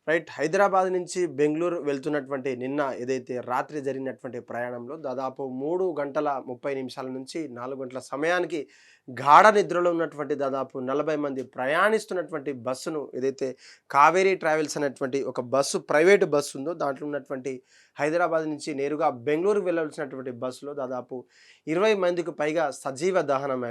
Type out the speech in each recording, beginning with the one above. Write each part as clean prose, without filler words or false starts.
Right. Hyderabad నుంచి బెంగుళూరు వెళ్తున్నటువంటి నిన్న ఏదైతే రాత్రి జరిగినటువంటి ప్రయాణంలో దాదాపు 3 గంటల 30 నిమిషాల నుంచి 4 గంటల సమయానికి గాఢ నిద్రలో ఉన్నటువంటి దాదాపు 40 మంది ప్రయాణిస్తున్నటువంటి బస్సును ఏదైతే కావేరీ ట్రావెల్స్ అనేటువంటి ఒక బస్సు ప్రైవేటు బస్సు ఉందో దాంట్లో ఉన్నటువంటి హైదరాబాద్ నుంచి నేరుగా బెంగుళూరు వెళ్ళవలసినటువంటి బస్సులో దాదాపు 20 మందికి పైగా సజీవ దహనం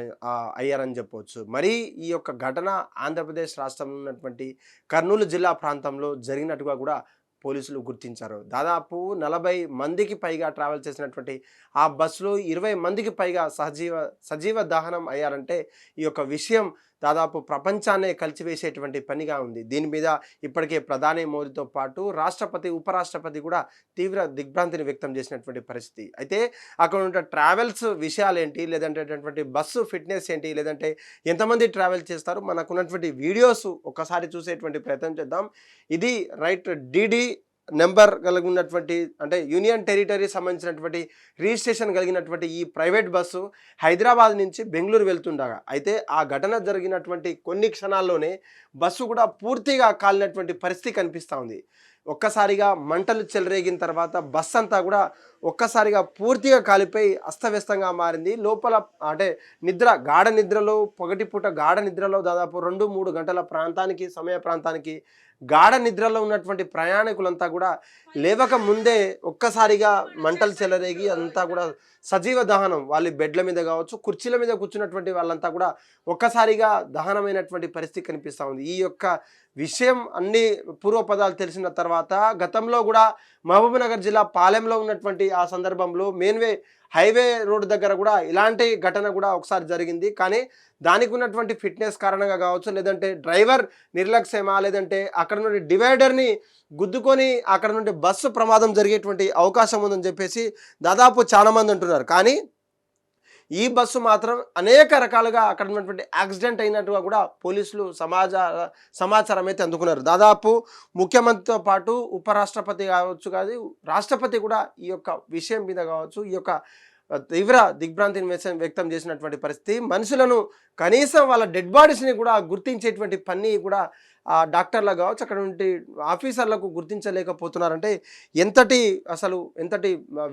అయ్యారని చెప్పవచ్చు. మరి ఈ యొక్క ఘటన ఆంధ్రప్రదేశ్ రాష్ట్రంలో ఉన్నటువంటి కర్నూలు జిల్లా ప్రాంతంలో జరిగినట్టుగా కూడా పోలీసులు గుర్తించారు. దాదాపు 40 మందికి పైగా ట్రావెల్ చేసినటువంటి ఆ బస్సులో 20 మందికి పైగా సజీవ దహనం అయ్యారంటే ఈ యొక్క విషయం దాదాపు ప్రపంచాన్నే కలిచివేసేటువంటి పనిగా ఉంది. దీని మీద ఇప్పటికే ప్రధాని మోదీతో పాటు రాష్ట్రపతి, ఉపరాష్ట్రపతి కూడా తీవ్ర దిగ్భ్రాంతిని వ్యక్తం చేసినటువంటి పరిస్థితి. అయితే అక్కడ ఉన్న ట్రావెల్స్ విషయాలేంటి, లేదంటే బస్సు ఫిట్నెస్ ఏంటి, లేదంటే ఎంతమంది ట్రావెల్ చేస్తారు, మనకున్నటువంటి వీడియోస్ ఒక్కసారి చూసేటువంటి ప్రయత్నం చేద్దాం. ఇది రైట్ డీడీ నెంబర్ కలిగి ఉన్నటువంటి అంటే యూనియన్ టెరిటరీ సంబంధించినటువంటి రిజిస్ట్రేషన్ కలిగినటువంటి ఈ ప్రైవేట్ బస్సు హైదరాబాద్ నుంచి బెంగళూరు వెళ్తుండగా అయితే ఆ ఘటన జరిగినటువంటి కొన్ని క్షణాల్లోనే బస్సు కూడా పూర్తిగా కాలినటువంటి పరిస్థితి కనిపిస్తూ ఉంది. ఒక్కసారిగా మంటలు చెలరేగిన తర్వాత బస్ అంతా కూడా ఒక్కసారిగా పూర్తిగా కాలిపోయి అస్తవ్యస్తంగా మారింది. లోపల అంటే గాఢ నిద్రలో, పగటిపూట గాఢ నిద్రలో దాదాపు 2-3 గంటల సమయ ప్రాంతానికి గాఢ నిద్రలో ఉన్నటువంటి ప్రయాణికులంతా కూడా లేవక ముందే ఒక్కసారిగా మంటలు చెలరేగి అంతా కూడా సజీవ దహనం, వాళ్ళు బెడ్ల మీద కావచ్చు, కుర్చీల మీద కూర్చున్నటువంటి వాళ్ళంతా కూడా ఒక్కసారిగా దహనమైనటువంటి పరిస్థితి కనిపిస్తూ ఉంది. ఈ యొక్క విషయం అన్ని పూర్వపదాలు తెలిసిన తర్వాత గతంలో కూడా మహబూబ్నగర్ జిల్లా పాలెంలో ఉన్నటువంటి ఆ సందర్భంలో హైవే రోడ్డు దగ్గర కూడా ఇలాంటి ఘటన కూడా ఒకసారి జరిగింది. కానీ దానికి ఉన్నటువంటి ఫిట్నెస్ కారణంగా కావచ్చు, లేదంటే డ్రైవర్ నిర్లక్ష్యమా, లేదంటే అక్కడ నుండి డివైడర్ని గుద్దుకొని అక్కడ నుండి బస్సు ప్రమాదం జరిగేటువంటి అవకాశం ఉందని చెప్పేసి దాదాపు చాలామంది అంటున్నారు. కానీ ఈ బస్సు మాత్రం అనేక రకాలుగా అక్కడ ఉన్నటువంటి యాక్సిడెంట్ అయినట్టుగా కూడా పోలీసులు సమాచారం అయితే అందుకున్నారు. దాదాపు ముఖ్యమంత్రితో పాటు ఉపరాష్ట్రపతి కావచ్చు, రాష్ట్రపతి కూడా ఈ యొక్క విషయం మీద కావచ్చు ఈ యొక్క తీవ్ర దిగ్భ్రాంతిని వ్యక్తం చేసినటువంటి పరిస్థితి. మనుషులను కనీసం వాళ్ళ డెడ్ బాడీస్ని కూడా గుర్తించేటువంటి పని కూడా డాక్టర్లకు కావచ్చు, అక్కడ ఉండే ఆఫీసర్లకు గుర్తించలేకపోతున్నారంటే ఎంతటి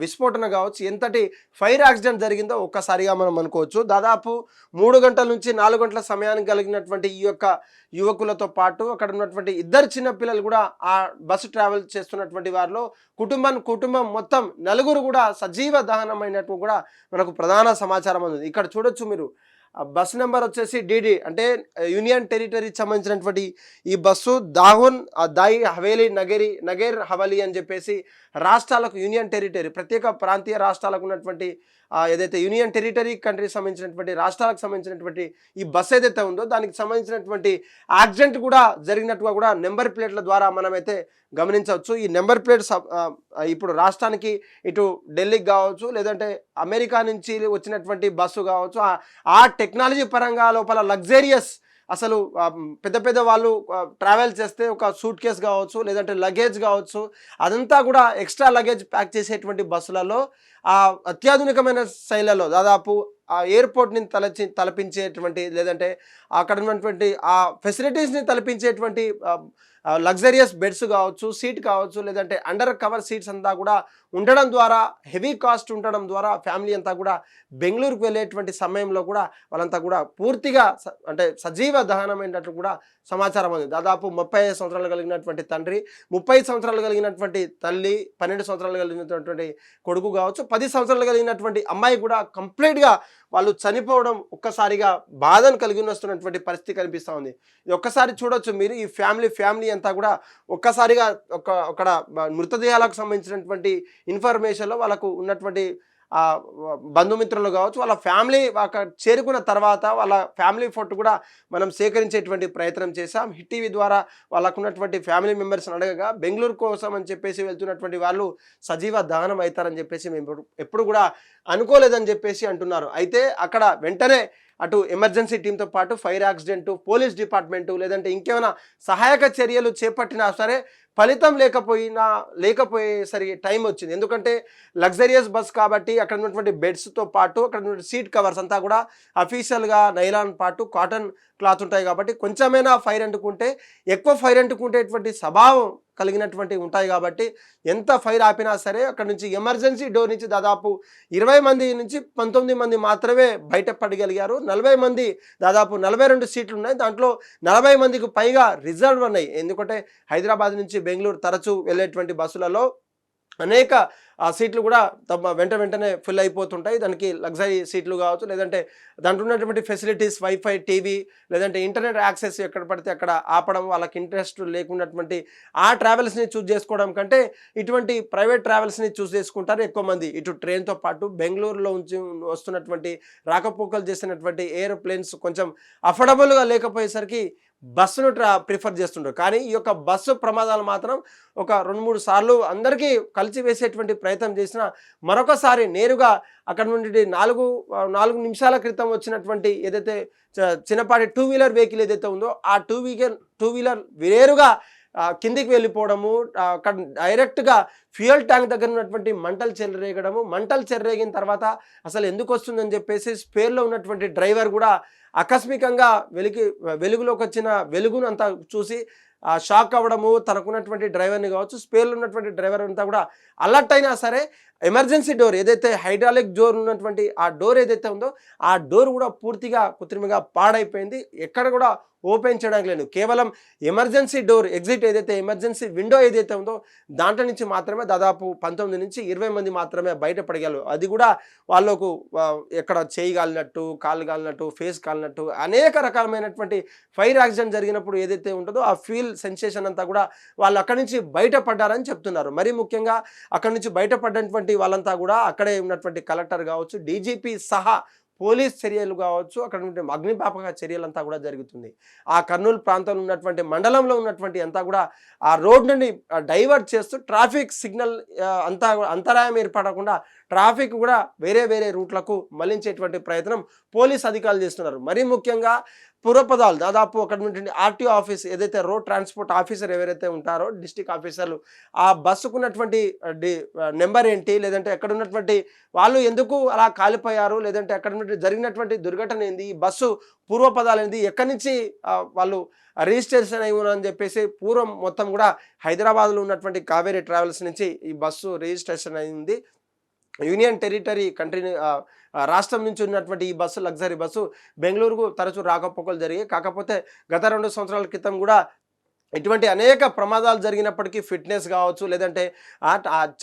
విస్ఫోటన కావచ్చు, ఎంతటి ఫైర్ యాక్సిడెంట్ జరిగిందో ఒక్కసారిగా మనం అనుకోవచ్చు. దాదాపు 3 గంటల నుంచి 4 గంటల సమయానికి కలిగినటువంటి ఈ యొక్క యువకులతో పాటు అక్కడ ఉన్నటువంటి 2 చిన్న పిల్లలు కూడా ఆ బస్సు ట్రావెల్ చేస్తున్నటువంటి వారిలో కుటుంబం మొత్తం 4 కూడా సజీవ దహనమైనట్టు కూడా మనకు ప్రధాన సమాచారం ఉంది. ఇక్కడ చూడొచ్చు మీరు బస్ నెంబర్ వచ్చేసి డీడీ అంటే యూనియన్ టెరిటరీకి సంబంధించినటువంటి ఈ బస్సు దాయి హవేలీ నగేర్ హవేలీ అని చెప్పేసి రాష్ట్రాలకు యూనియన్ టెరిటరీ ప్రత్యేక ప్రాంతీయ రాష్ట్రాలకు ఉన్నటువంటి ఏదైతే యూనియన్ టెరిటరీ కంట్రీకి సంబంధించినటువంటి రాష్ట్రాలకు సంబంధించినటువంటి ఈ బస్సు ఏదైతే ఉందో దానికి సంబంధించినటువంటి యాక్సిడెంట్ కూడా జరిగినట్టుగా కూడా నెంబర్ ప్లేట్ల ద్వారా మనమైతే గమనించవచ్చు. ఈ నెంబర్ ప్లేట్ ఇప్పుడు రాష్ట్రానికి ఇటు ఢిల్లీకి కావచ్చు, లేదంటే అమెరికా నుంచి వచ్చినటువంటి బస్సు కావచ్చు, ఆ టెక్నాలజీ పరంగా లోపల లగ్జరియస్ అసలు పెద్ద వాళ్ళు ట్రావెల్ చేస్తే ఒక సూట్ కేస్ కావచ్చు, లేదంటే లగేజ్ కావచ్చు, అదంతా కూడా ఎక్స్ట్రా లగేజ్ ప్యాక్ చేసేటువంటి బస్సులలో అత్యాధునికమైన శైలిలో దాదాపు ఆ ఎయిర్పోర్ట్ని తలపించేటువంటి, లేదంటే అక్కడ ఉన్నటువంటి ఆ ఫెసిలిటీస్ని తలపించేటువంటి లగ్జరియస్ బెడ్స్ కావచ్చు, సీట్ కావచ్చు, లేదంటే అండర్ కవర్ సీట్స్ అంతా కూడా ఉండడం ద్వారా, హెవీ కాస్ట్ ఉండడం ద్వారా ఫ్యామిలీ అంతా కూడా బెంగళూరుకు వెళ్ళేటువంటి సమయంలో కూడా వాళ్ళంతా కూడా పూర్తిగా అంటే సజీవ దహనమైనట్లు కూడా సమాచారం ఉంది. దాదాపు 35 సంవత్సరాలు కలిగినటువంటి తండ్రి, 30 సంవత్సరాలు కలిగినటువంటి తల్లి, 12 సంవత్సరాలు కలిగినటువంటి కొడుకు కావచ్చు, 10 సంవత్సరాలు కలిగినటువంటి అమ్మాయి కూడా కంప్లీట్గా వాళ్ళు చనిపోవడం ఒక్కసారిగా బాధను కలిగి వస్తున్నటువంటి పరిస్థితి కనిపిస్తూ ఉంది. ఇది ఒక్కసారి చూడొచ్చు మీరు. ఈ ఫ్యామిలీ అంతా కూడా ఒక్కసారిగా అక్కడ మృతదేహాలకు సంబంధించినటువంటి ఇన్ఫర్మేషన్లో వాళ్ళకు ఉన్నటువంటి బంధుమిత్రులు కావచ్చు, వాళ్ళ ఫ్యామిలీ అక్కడ చేరుకున్న తర్వాత వాళ్ళ ఫ్యామిలీ ఫోటో కూడా మనం సేకరించేటువంటి ప్రయత్నం చేశాం. హిట్ టీవీ ద్వారా వాళ్ళకు ఉన్నటువంటి ఫ్యామిలీ మెంబర్స్ని అడగగా బెంగళూరు కోసం అని చెప్పేసి వెళ్తున్నటువంటి వాళ్ళు సజీవ దహనం అవుతారని చెప్పేసి మేము ఎప్పుడు కూడా అనుకోలేదని చెప్పేసి అంటున్నారు. అయితే అక్కడ వెంటనే అటు ఎమర్జెన్సీ టీంతో పాటు ఫైర్ యాక్సిడెంట్, పోలీస్ డిపార్ట్మెంటు, లేదంటే ఇంకేమైనా సహాయక చర్యలు చేపట్టినా సరే ఫలితం లేకపోయేసరికి టైం వచ్చింది. ఎందుకంటే లగ్జరియస్ బస్ కాబట్టి అక్కడ ఉన్నటువంటి బెడ్స్తో పాటు అక్కడ ఉన్నటువంటి సీట్ కవర్స్ అంతా కూడా అఫీషియల్గా నైలాన్ పాటు కాటన్ క్లాత్ ఉంటాయి కాబట్టి కొంచెమైనా ఫైర్ అంటుకుంటే ఎక్కువ ఫైర్ అంటుకుంటేటువంటి స్వభావం కలిగినటువంటి ఉంటాయి కాబట్టి ఎంత ఫైర్ ఆపినా సరే అక్కడ నుంచి ఎమర్జెన్సీ డోర్ నుంచి దాదాపు 20 మంది నుంచి 19 మంది మాత్రమే బయట పడగలిగారు. 40 మంది దాదాపు 42 సీట్లు ఉన్నాయి. దాంట్లో 40 మందికి పైగా రిజర్వ్ ఉన్నాయి. ఎందుకంటే హైదరాబాద్ నుంచి బెంగళూరు తరచూ వెళ్ళేటువంటి బస్సులలో అనేక సీట్లు కూడా వెంటనే ఫుల్ అయిపోతుంటాయి. దానికి లగ్జరీ సీట్లు కావచ్చు, లేదంటే దాంట్లో ఉన్నటువంటి ఫెసిలిటీస్ వైఫై, టీవీ, లేదంటే ఇంటర్నెట్ యాక్సెస్ ఎక్కడ పడితే అక్కడ ఆపడం, వాళ్ళకి ఇంట్రెస్ట్ లేకున్నటువంటి ఆ ట్రావెల్స్ని చూస్ చేసుకోవడం కంటే ఇటువంటి ప్రైవేట్ ట్రావెల్స్ని చూస్ చేసుకుంటారు ఎక్కువ మంది. ఇటు ట్రైన్తో పాటు బెంగళూరులో ఉంచి వస్తున్నటువంటి రాకపోకలు చేసినటువంటి ఏరోప్లేన్స్ కొంచెం అఫోర్డబుల్గా లేకపోయేసరికి బస్సును ప్రిఫర్ చేస్తుంటారు. కానీ ఈ యొక్క బస్సు ప్రమాదాలు మాత్రం ఒక 2-3 సార్లు అందరికీ కలిసి వేసేటువంటి ప్రయత్నం చేసిన మరొకసారి నేరుగా అక్కడ నుండి 4 నిమిషాల క్రితం వచ్చినటువంటి ఏదైతే చిన్నపాటి 2 వీలర్ వెహికల్ ఏదైతే ఉందో ఆ 2 వీలర్ వేరుగా కిందికి వెళ్ళిపోవడము, అక్కడ డైరెక్ట్గా ఫ్యూయల్ ట్యాంక్ దగ్గర ఉన్నటువంటి మంటలు చెలరేగిన తర్వాత అసలు ఎందుకు వస్తుందని చెప్పేసి స్పేర్లో ఉన్నటువంటి డ్రైవర్ కూడా ఆకస్మికంగా వెలుగులోకి వచ్చిన వెలుగును అంతా చూసి షాక్ అవ్వడము, తనకున్నటువంటి డ్రైవర్ని కావచ్చు, స్పేర్లో ఉన్నటువంటి డ్రైవర్ అంతా కూడా అలర్ట్ అయినా సరే ఎమర్జెన్సీ డోర్ ఏదైతే హైడ్రాలిక్ డోర్ ఉన్నటువంటి ఆ డోర్ ఏదైతే ఉందో ఆ డోర్ కూడా పూర్తిగా కృత్రిమంగా పాడైపోయింది. ఎక్కడ కూడా ఓపెన్ చేయడానికి లేదు. కేవలం ఎమర్జెన్సీ డోర్ ఎగ్జిట్ ఏదైతే ఎమర్జెన్సీ విండో ఏదైతే ఉందో దాంట్లో నుంచి మాత్రమే దాదాపు 19 నుంచి 20 మంది మాత్రమే బయటపడగలరు. అది కూడా వాళ్ళకు ఎక్కడ చేయి కాలినట్టు, కాళ్ళు కాలినట్టు, ఫేస్ కాలినట్టు అనేక రకాలమైనటువంటి ఫైర్ యాక్సిడెంట్ జరిగినప్పుడు ఏదైతే ఉంటుందో ఆ ఫీల్ సెన్సేషన్ అంతా కూడా వాళ్ళు అక్కడి నుంచి బయటపడ్డారని చెప్తున్నారు. మరీ ముఖ్యంగా అక్కడి నుంచి బయటపడ్డటువంటి వాళ్ళంతా కూడా అక్కడే ఉన్నటువంటి కలెక్టర్ కావచ్చు, డీజీపీ సహా పోలీస్ చర్యలు కావచ్చు, అక్కడ ఉన్నటువంటి అగ్నిపాపక చర్యలంతా కూడా జరుగుతుంది. ఆ కర్నూలు ప్రాంతంలో ఉన్నటువంటి మండలంలో ఉన్నటువంటి అంతా కూడా ఆ రోడ్ నుండి డైవర్ట్ చేస్తూ ట్రాఫిక్ సిగ్నల్ అంతరాయం ఏర్పడకుండా ట్రాఫిక్ కూడా వేరే రూట్లకు మళ్లించేటువంటి ప్రయత్నం పోలీస్ అధికారులు చేస్తున్నారు. మరీ ముఖ్యంగా పూర్వపదాలు దాదాపు అక్కడ ఉన్నటువంటి ఆర్టీఓ ఆఫీస్ ఏదైతే రోడ్ ట్రాన్స్పోర్ట్ ఆఫీసర్ ఎవరైతే ఉంటారో డిస్ట్రిక్ట్ ఆఫీసర్లు ఆ బస్సుకున్నటువంటి నెంబర్ ఏంటి, లేదంటే ఎక్కడ ఉన్నటువంటి వాళ్ళు ఎందుకు అలా కాలిపోయారు, లేదంటే అక్కడ ఉన్నటువంటి జరిగినటువంటి దుర్ఘటన ఏంది, ఈ బస్సు పూర్వపదాలు ఏంది, ఎక్కడి నుంచి వాళ్ళు రిజిస్ట్రేషన్ అయి అని చెప్పేసి పూర్వం మొత్తం కూడా హైదరాబాద్లో ఉన్నటువంటి కావేరీ ట్రావెల్స్ నుంచి ఈ బస్సు రిజిస్ట్రేషన్ అయింది. యూనియన్ టెరిటరీ కంట్రీ రాష్ట్రం నుంచి ఉన్నటువంటి ఈ బస్సు లగ్జరీ బస్సు బెంగళూరుకు తరచూ రాకపోకలు జరిగాయి. కాకపోతే గత 2 సంవత్సరాల క్రితం కూడా ఇటువంటి అనేక ప్రమాదాలు జరిగినప్పటికీ ఫిట్నెస్ కావచ్చు, లేదంటే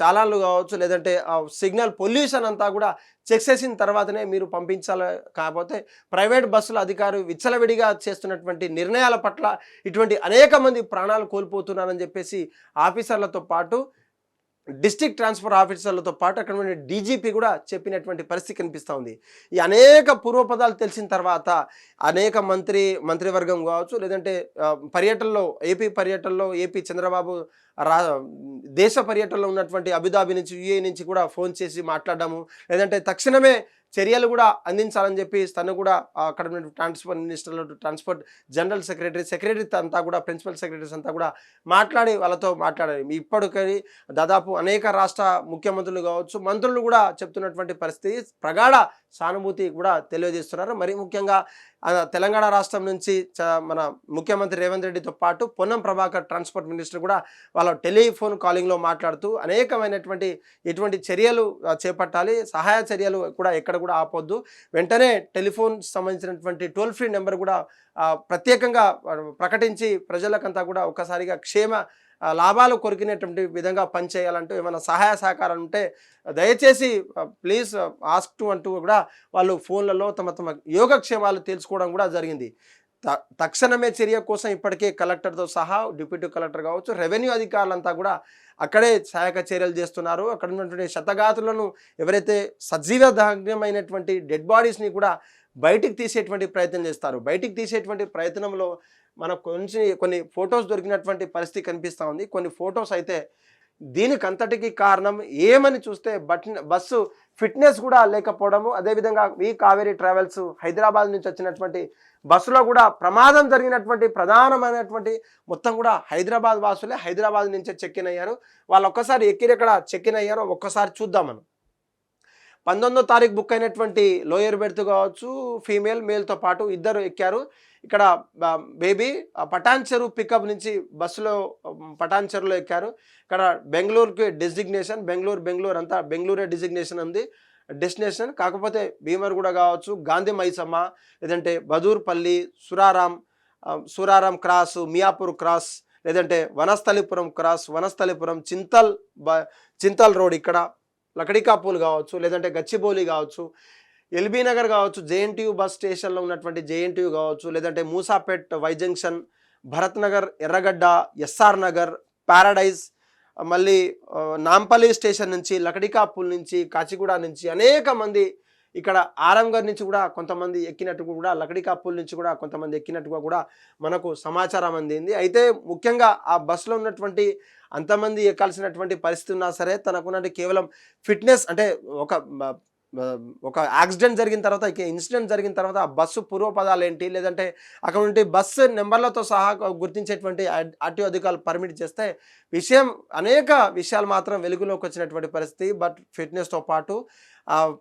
చాలాన్లు కావచ్చు, లేదంటే సిగ్నల్ పొల్యూషన్ అంతా కూడా చెక్ చేసిన తర్వాతనే మీరు పంపించాలి. కాకపోతే ప్రైవేట్ బస్సుల అధికారులు విచ్చలవిడిగా చేస్తున్నటువంటి నిర్ణయాల పట్ల ఇటువంటి అనేక మంది ప్రాణాలు కోల్పోతున్నారని చెప్పేసి ఆఫీసర్లతో పాటు డిస్ట్రిక్ట్ ట్రాన్స్పోర్ట్ ఆఫీసర్లతో పాటు అక్కడ ఉన్న డీజీపీ కూడా చెప్పినటువంటి పరిస్థితి కనిపిస్తూ ఉంది. ఈ అనేక పూర్వపదాలు తెలిసిన తర్వాత అనేక మంత్రివర్గం కావచ్చు, లేదంటే ఏపీ చంద్రబాబు దేశ పర్యటనలో ఉన్నటువంటి అబుదాబి నుంచి యుఏ నుంచి కూడా ఫోన్ చేసి మాట్లాడడము, లేదంటే తక్షణమే చర్యలు కూడా అందించాలని చెప్పి తను కూడా అక్కడ ఉన్న ట్రాన్స్పోర్ట్ మినిస్టర్లు, ట్రాన్స్పోర్ట్ జనరల్ సెక్రటరీ అంతా కూడా ప్రిన్సిపల్ సెక్రటరీస్ అంతా కూడా మాట్లాడి వాళ్ళతో మాట్లాడారు. ఇప్పటికీ దాదాపు అనేక రాష్ట్ర ముఖ్యమంత్రులు కావచ్చు, మంత్రులు కూడా చెప్తున్నటువంటి పరిస్థితి ప్రగాఢ సానుభూతి కూడా తెలియజేస్తున్నారు. మరి ముఖ్యంగా తెలంగాణ రాష్ట్రం నుంచి మన ముఖ్యమంత్రి రేవంత్ రెడ్డితో పాటు పొన్నం ప్రభాకర్ ట్రాన్స్పోర్ట్ మినిస్టర్ కూడా వాళ్ళ టెలిఫోన్ కాలింగ్లో మాట్లాడుతూ అనేకమైనటువంటి ఎటువంటి చర్యలు చేపట్టాలి, సహాయ చర్యలు కూడా ఎక్కడ కూడా ఆపొద్దు, వెంటనే టెలిఫోన్ సంబంధించినటువంటి టోల్ ఫ్రీ నెంబర్ కూడా ప్రత్యేకంగా ప్రకటించి ప్రజలకంతా కూడా ఒక్కసారిగా క్షేమ లాభాలు కొరికినటువంటి విధంగా పనిచేయాలంటూ ఏమైనా సహాయ సహకారాలు ఉంటే దయచేసి ప్లీజ్ ఆస్క్ టు అంటూ కూడా వాళ్ళు ఫోన్లలో తమ యోగక్షేమాలు తెలుసుకోవడం కూడా జరిగింది. తక్షణమే చర్య కోసం ఇప్పటికే కలెక్టర్తో సహా డిప్యూటీ కలెక్టర్ కావచ్చు, రెవెన్యూ అధికారులంతా కూడా అక్కడే సహాయక చర్యలు చేస్తున్నారు. అక్కడ ఉన్నటువంటి శతఘాతులను ఎవరైతే సజీవ దహనమైనటువంటి డెడ్ బాడీస్ని కూడా బయటికి తీసేటువంటి ప్రయత్నం చేస్తారు. బయటికి తీసేటువంటి ప్రయత్నంలో మనకు కొన్ని ఫొటోస్ దొరికినటువంటి పరిస్థితి కనిపిస్తూ ఉంది. కొన్ని ఫొటోస్ అయితే దీనికి అంతటికి కారణం ఏమని చూస్తే బస్సు ఫిట్నెస్ కూడా లేకపోవడము, అదేవిధంగా కావేరీ ట్రావెల్స్ హైదరాబాద్ నుంచి వచ్చినటువంటి బస్సులో కూడా ప్రమాదం జరిగినటువంటి ప్రధానమైనటువంటి మొత్తం కూడా హైదరాబాద్ వాసులే. హైదరాబాద్ నుంచే చెక్ ఇన్ అయ్యారు. వాళ్ళు ఒక్కసారి ఎక్కడ చెక్ ఇన్ అయ్యారో ఒక్కసారి చూద్దాం మనం. 19వ తారీఖు బుక్ అయినటువంటి లోయర్ బెర్త్ కావచ్చు, ఫీమేల్ మేల్తో పాటు ఇద్దరు ఎక్కారు. ఇక్కడ బేబీ పటాన్ చెరు పికప్ నుంచి బస్సులో పటాన్ చెరులో ఎక్కారు. ఇక్కడ బెంగళూరుకి డెసిగ్నేషన్, బెంగళూరు అంతా బెంగళూరే డిజిగ్నేషన్ ఉంది డెస్టినేషన్. కాకపోతే భీమర్గూడ కావచ్చు, గాంధీ మైసమ్మ, లేదంటే బదూర్పల్లి, సూరారం క్రాస్, మియాపూర్ క్రాస్, లేదంటే వనస్థలిపురం క్రాస్, వనస్థలిపురం, చింతల్ రోడ్, ఇక్కడ లకడికాపూల్ కావచ్చు, లేదంటే గచ్చిబౌలి కావచ్చు, ఎల్బీ నగర్ కావచ్చు, జేఎన్టీయూ బస్ స్టేషన్లో ఉన్నటువంటి జేఎన్టీయూ కావచ్చు, లేదంటే మూసాపేట్, వై జంక్షన్, భరత్ నగర్, ఎర్రగడ్డ, ఎస్ఆర్ నగర్, ప్యారడైజ్, మళ్ళీ నాంపల్లి స్టేషన్ నుంచి, లకడికాపూల్ నుంచి, కాచిగూడ నుంచి అనేక మంది, ఇక్కడ ఆరంగర్ నుంచి కూడా కొంతమంది ఎక్కినట్టు కూడా, లకడికాపూల్ నుంచి కూడా కొంతమంది ఎక్కినట్టుగా కూడా మనకు సమాచారం అందింది. అయితే ముఖ్యంగా ఆ బస్సులో ఉన్నటువంటి అంతమంది ఎక్కాల్సినటువంటి పరిస్థితి ఉన్నా సరే తనకున్నటువంటి కేవలం ఫిట్నెస్ అంటే ఒక యాక్సిడెంట్ జరిగిన తర్వాత, ఇన్సిడెంట్ జరిగిన తర్వాత ఆ బస్సు పూర్వపదాలు ఏంటి, లేదంటే అక్కడ నుండి బస్సు నెంబర్లతో సహా గుర్తించేటువంటి ఆర్టీఓ అధికారులు పర్మిట్ చేస్తే అనేక విషయాలు మాత్రం వెలుగులోకి వచ్చినటువంటి పరిస్థితి. బట్ ఫిట్నెస్తో పాటు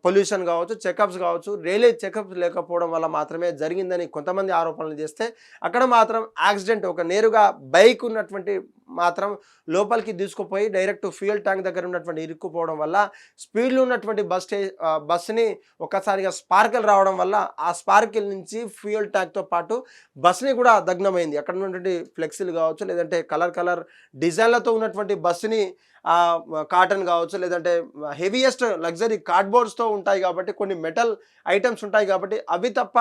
పొల్యూషన్ కావచ్చు, చెకప్స్ కావచ్చు, రైల్వే చెకప్స్ లేకపోవడం వల్ల మాత్రమే జరిగిందని కొంతమంది ఆరోపణలు చేస్తే, అక్కడ మాత్రం యాక్సిడెంట్ ఒక నేరుగా బైక్ ఉన్నటువంటి మాత్రం లోపలికి తీసుకుపోయి డైరెక్ట్ ఫ్యూయల్ ట్యాంక్ దగ్గర ఉన్నటువంటి ఇరుక్కుపోవడం వల్ల స్పీడ్లో ఉన్నటువంటి బస్సుని ఒక్కసారిగా స్పార్కిల్ రావడం వల్ల ఆ స్పార్కిల్ నుంచి ఫ్యూయల్ ట్యాంక్తో పాటు బస్సుని కూడా దగ్నమైంది. అక్కడ ఉన్నటువంటి ఫ్లెక్సీలు కావచ్చు, లేదంటే కలర్ డిజైన్లతో ఉన్నటువంటి బస్సుని కాటన్ కావచ్చు, లేదంటే హెవీయెస్ట్ లగ్జరీ కార్డ్బోర్డ్స్తో ఉంటాయి కాబట్టి, కొన్ని మెటల్ ఐటమ్స్ ఉంటాయి కాబట్టి అవి తప్ప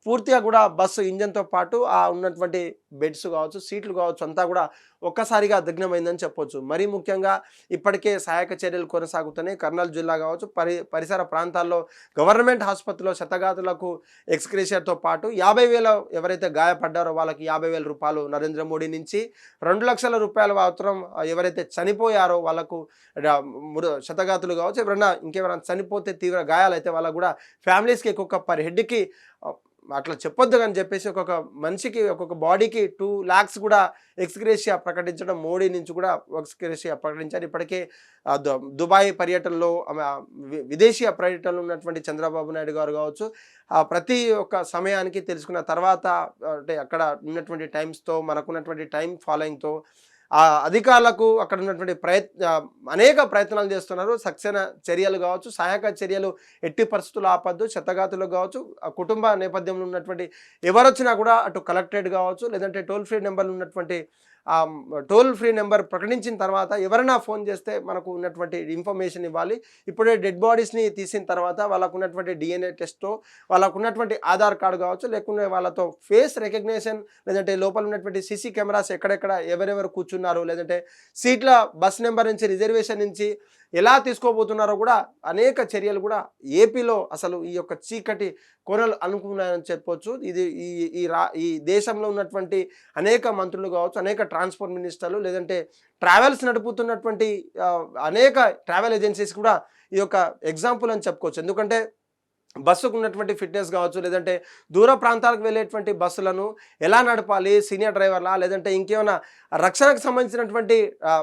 పూర్తిగా కూడా బస్సు ఇంజన్తో పాటు ఆ ఉన్నటువంటి బెడ్స్ కావచ్చు, సీట్లు కావచ్చు అంతా కూడా ఒక్కసారిగా దగ్నమైందని చెప్పొచ్చు. మరీ ముఖ్యంగా ఇప్పటికే సహాయక చర్యలు కొనసాగుతున్నాయి. కర్నూలు జిల్లా కావచ్చు, పరిసర ప్రాంతాల్లో గవర్నమెంట్ ఆసుపత్రిలో శతగాతులకు ఎక్స్గ్రేషియాతో పాటు 50,000 ఎవరైతే గాయపడ్డారో వాళ్ళకి 50,000 రూపాయలు నరేంద్ర మోడీ నుంచి, 2 లక్షల రూపాయలు మాత్రం ఎవరైతే చనిపోయారో వాళ్ళకు శతగాతులు కావచ్చు, ఇంకెవరైనా చనిపోతే తీవ్ర గాయాలైతే వాళ్ళకు కూడా ఫ్యామిలీస్కి ఒక్కొక్క పర్ హెడ్కి అట్లా చెప్పొద్దు అని చెప్పేసి ఒక్కొక్క మనిషికి ఒక్కొక్క బాడీకి 2 lakhs కూడా ఎక్స్గ్రేషియా ప్రకటించడం, మోడీ నుంచి కూడా ఎక్స్గ్రేషియా ప్రకటించారు. ఇప్పటికే దుబాయ్ పర్యటనలో, విదేశీ పర్యటనలో ఉన్నటువంటి చంద్రబాబు నాయుడు గారు కావచ్చు, ప్రతి ఒక్క సమయానికి తెలుసుకున్న తర్వాత అంటే అక్కడ ఉన్నటువంటి టైమ్స్తో, మనకున్నటువంటి టైం ఫాలోయింగ్తో అధికారులకు అక్కడ ఉన్నటువంటి అనేక ప్రయత్నాలు చేస్తున్నారు. సక్సేనా చర్యలు కావచ్చు, సహాయక చర్యలు ఎట్టి పరిస్థితులు ఆపద్దు. శతగాతులు కావచ్చు, కుటుంబ నేపథ్యంలో ఉన్నటువంటి ఎవరొచ్చినా కూడా అటు కలెక్టరేట్ కావచ్చు, లేదంటే టోల్ ఫ్రీ నెంబర్లు ఉన్నటువంటి టోల్ ఫ్రీ నెంబర్ ప్రకటించిన తర్వాత ఎవరైనా ఫోన్ చేస్తే మనకు ఉన్నటువంటి ఇన్ఫర్మేషన్ ఇవ్వాలి. ఇప్పుడే డెడ్ బాడీస్ని తీసిన తర్వాత వాళ్ళకు ఉన్నటువంటి DNA టెస్ట్తో, వాళ్ళకు ఉన్నటువంటి ఆధార్ కార్డు కావచ్చు, లేకుంటే వాళ్ళతో ఫేస్ రికగ్నిషన్, లేదంటే లోపల ఉన్నటువంటి CC కెమెరాస్ ఎక్కడెక్కడ ఎవరెవరు కూర్చున్నారు, లేదంటే సీట్ల బస్ నెంబర్ నుంచి, రిజర్వేషన్ నుంచి ఎలా తీసుకోబోతున్నారో కూడా అనేక చర్యలు కూడా ఏపీలో అసలు ఈ యొక్క చీకటి కొనలు అనుకున్నాయని చెప్పొచ్చు. ఇది ఈ దేశంలో ఉన్నటువంటి అనేక మంత్రులు కావచ్చు, అనేక ట్రాన్స్పోర్ట్ మినిస్టర్లు, లేదంటే ట్రావెల్స్ నడుపుతున్నటువంటి అనేక ట్రావెల్ ఏజెన్సీస్ కూడా ఈ యొక్క ఎగ్జాంపుల్ అని చెప్పుకోవచ్చు. ఎందుకంటే బస్సుకు ఉన్నటువంటి ఫిట్నెస్ కావచ్చు, లేదంటే దూర ప్రాంతాలకు వెళ్ళేటువంటి బస్సులను ఎలా నడపాలి, సీనియర్ డ్రైవర్లా, లేదంటే ఇంకేమైనా రక్షణకు సంబంధించినటువంటి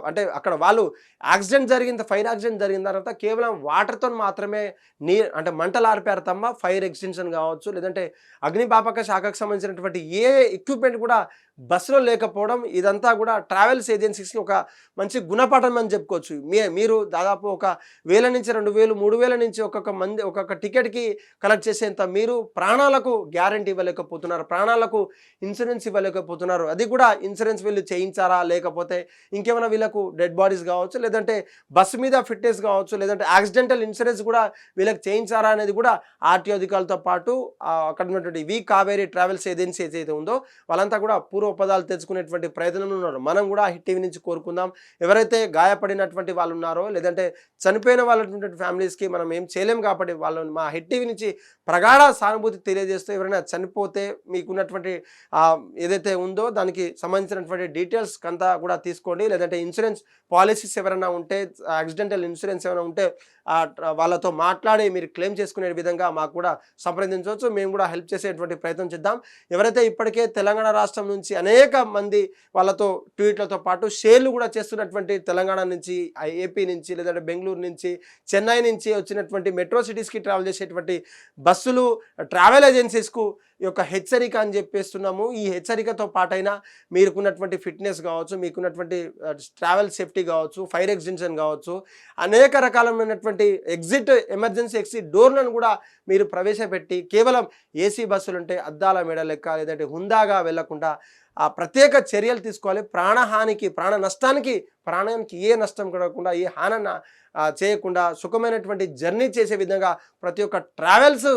అంటే అక్కడ వాళ్ళు ఫైర్ యాక్సిడెంట్ జరిగిన తర్వాత కేవలం వాటర్తో మాత్రమే అంటే మంటలు ఆర్పారు తప్ప ఫైర్ ఎక్స్టెన్షన్ కావచ్చు, లేదంటే అగ్నిపాపక శాఖకు సంబంధించినటువంటి ఏ ఎక్విప్మెంట్ కూడా బస్సులో లేకపోవడం, ఇదంతా కూడా ట్రావెల్స్ ఏజెన్సీస్కి ఒక మంచి గుణపాఠం అని చెప్పుకోవచ్చు. మీరు దాదాపు 1,000 నుంచి 2,000, 3,000 నుంచి ఒక్కొక్క టికెట్కి కలెక్ట్ చేసేంత మీరు ప్రాణాలకు గ్యారంటీ ఇవ్వలేకపోతున్నారు, ప్రాణాలకు ఇన్సూరెన్స్ ఇవ్వలేకపోతున్నారు. అది కూడా ఇన్సూరెన్స్ వీళ్ళు చేయించారా, లేకపోతే ఇంకేమైనా వీళ్ళకు డెడ్ బాడీస్ కావచ్చు, లేదంటే బస్సు మీద ఫిట్నెస్ కావచ్చు, లేదంటే యాక్సిడెంటల్ ఇన్సూరెన్స్ కూడా వీళ్ళకి చేయించారా అనేది కూడా ఆర్టీఓ అధికారులతో పాటు అక్కడ ఉన్నటువంటి కావేరీ ట్రావెల్స్ ఏజెన్సీ ఏదైతే ఉందో వాళ్ళంతా కూడా పూర్వపదాలు తెచ్చుకునేటువంటి ప్రయత్నంలో ఉన్నారు. మనం కూడా హిట్ టీవీ నుంచి కోరుకుందాం, ఎవరైతే గాయపడినటువంటి వాళ్ళు ఉన్నారో, లేదంటే చనిపోయిన వాళ్ళటువంటి ఫ్యామిలీస్కి మనం ఏం చేయలేము కాబట్టి వాళ్ళని మా హిట్ టీవీ నుంచి ప్రగాఢ సానుభూతి తెలియజేస్తూ, ఎవరైనా చనిపోతే మీకున్నటువంటి ఏదైతే ఉందో దానికి సంబంధించినటువంటి డీటెయిల్స్ అంతా కూడా తీసుకోండి, లేదంటే ఇన్సూరెన్స్ పాలసీస్ ఎవరైనా ఉంటే, యాక్సిడెంటల్ ఇన్సూరెన్స్ ఏమైనా ఉంటే వాళ్ళతో మాట్లాడి మీరు క్లెయిమ్ చేసుకునే విధంగా మాకు కూడా సంప్రదించవచ్చు. మేము కూడా హెల్ప్ చేసేటువంటి ప్రయత్నం చేద్దాం. ఎవరైతే ఇప్పటికే తెలంగాణ రాష్ట్రం నుంచి అనేక మంది వాళ్ళతో ట్వీట్లతో పాటు షేర్లు కూడా చేస్తున్నటువంటి తెలంగాణ నుంచి, ఏపీ నుంచి, లేదంటే బెంగళూరు నుంచి, చెన్నై నుంచి వచ్చినటువంటి మెట్రో సిటీస్కి ట్రావెల్ చేసేటువంటి బస్సులు, ట్రావెల్ ఏజెన్సీస్కు ఈ యొక్క హెచ్చరిక అని చెప్పేస్తున్నాము. ఈ హెచ్చరికతో పాటైనా మీకున్నటువంటి ఫిట్నెస్ కావచ్చు, మీకున్నటువంటి ట్రావెల్ సేఫ్టీ కావచ్చు, ఫైర్ ఎగ్జిస్టెన్స్ కావచ్చు, అనేక రకాలైనటువంటి ఎమర్జెన్సీ ఎగ్జిట్ డోర్లను కూడా మీరు ప్రవేశపెట్టి కేవలం ఏసీ బస్సులు ఉంటే అద్దాల మేడ లెక్క లేదంటే హుందాగా వెళ్లకుండా ఆ ప్రత్యేక చర్యలు తీసుకోవాలి. ప్రాణహానికి, ప్రాణ నష్టానికి, ప్రాణానికి ఏ నష్టం కలగకుండా, ఏ హానన చేయకుండా సుఖమైనటువంటి జర్నీ చేసే విధంగా ప్రతి ఒక్క ట్రావెల్స్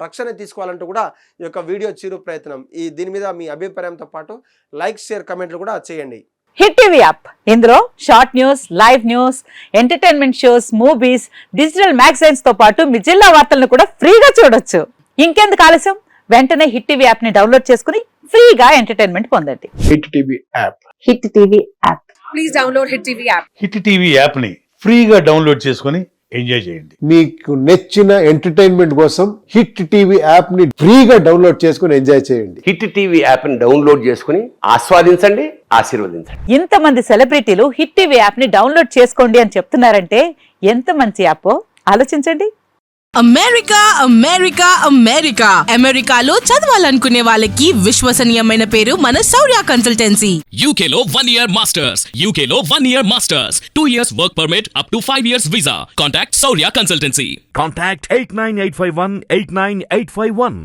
రక్షణ తీసుకోవాలంటూ కూడా ఈ యొక్క వీడియో చిరు ప్రయత్నం. దీని మీద మీ అభిప్రాయంతో పాటు లైక్, షేర్, కమెంట్లు కూడా చేయండి. హిట్ టీవీ యాప్, ఇందులో short news, live news, entertainment shows, movies, digital magazines తో పాటు మీ జిల్లా వార్తలను కూడా ఫ్రీగా చూడొచ్చు. ఇంకెందుకు ఆలస్యం, వెంటనే హిట్ టీవీ యాప్ ని డౌన్లోడ్ చేసుకుని ఫ్రీగా ఎంటర్టైన్మెంట్ పొందండి. Hit TV app. Hit TV app. Please download hit TV app. Hit TV app ని ఫ్రీగా డౌన్లోడ్ చేసుకుని ఎంజాయ్ చేయండి. మీకు నచ్చిన ఎంటర్టైన్మెంట్ కోసం హిట్ టీవీ యాప్ ని ఫ్రీగా డౌన్లోడ్ చేసుకుని ఎంజాయ్ చేయండి. హిట్ టీవీ యాప్ ని డౌన్లోడ్ చేసుకుని ఆస్వాదించండి, ఆశీర్వదించండి. ఇంతమంది సెలబ్రిటీలు హిట్ టీవీ యాప్ ని డౌన్లోడ్ చేసుకోండి అని చెప్తున్నారంటే ఎంత మంచి యాప్ ఆలోచించండి. అమెరికా అమెరికా అమెరికా అమెరికాలో చదవాలనుకునే వాళ్ళకి విశ్వసనీయమైన పేరు మన శౌర్య కన్సల్టెన్సీ. UK లో 1 year masters. UK లో 1 year masters. 2 years work permit up to 5 years visa. Contact Saurya Consultancy. Contact 89851 89851.